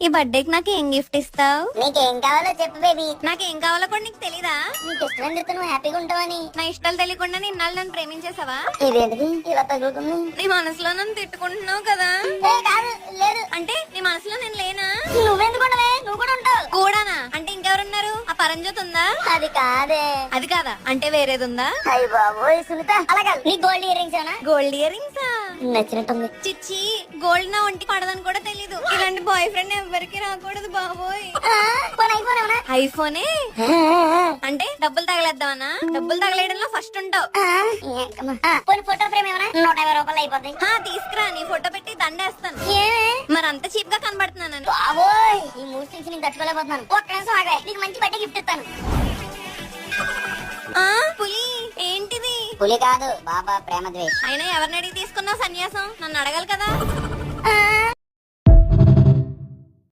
ఈ బర్త్డేకి నాకు ఏం గిఫ్ట్ ఇస్తావు? నీకేం కావాలో చెప్పు బేబీ. నాకేం కావాలో కూడా నీకు తెలీదా? నీకు ఇష్టం చెప్తే నువ్వు హ్యాపీగా ఉంటావని. నా ఇష్టాలు తెలియకుండా నిన్నాళ్ళు నన్ను ప్రేమించేసావా? ఇదేంటిది ఇలా తగులుతుంది? నీ మనసులో నన్ను తిట్టుకుంటున్నావు కదా. కాదు, లేదు. అంటే నీ మనసులో నేను లేనా? నువ్వెందుకు ఉండవే? నువ్వు కూడా ఉంటావు. కూడానా? అంటే ఇంకెవరున్నారు? ఆ పరంజ్యోతి ఉందా? అది కాదే. అది కాదా? అంటే వేరేది ఉందా? అయ్య బాబోయ్ సునీత, అలా కాదు. నీ గోల్డ్ ఇయర్ రింగ్స్ ఏనా? గోల్డ్ ఇయర్ రింగ్సా? నచ్చినట్టుంది. చిచ్చి, గోల్డ్ నా ఒంటి పడదని కూడా తెలీదు. ఇలాంటి బాయ్ ఫ్రెండ్ ఎవరికి రాకూడదు బాబోయ్. ఐఫోన్ ఏమన్నా? ఐఫోనే అంటే డబ్బులు తగలేద్దామనా? డబ్బులు తగలేయడంలో ఫస్ట్ ఉంటావు. పోనీ ఫోటో ఫ్రేమ్ ఏమన్నా? 150 రూపాయలు అయిపోతాయి. తీసుకురా, నీ ఫోటో పెట్టి దండేస్తాను. ఏమే? మరి అంత చీప్ గా కనబడుతున్నాను. బాబోయ్, ఈ మూడు థింగ్స్ నేను తట్టుకోలేకపోతున్నాను. ఒక్క నిమిషం ఆగే, నీకు మంచి బట్ట గిఫ్ట్ ఇస్తాను. పులి ఏంటిది? పులి కాదు, బాబా ప్రేమ ద్వేష్. అయినా ఎవరిని అడిగి తీసుకున్నావు సన్యాసం? నన్ను అడగాలి కదా.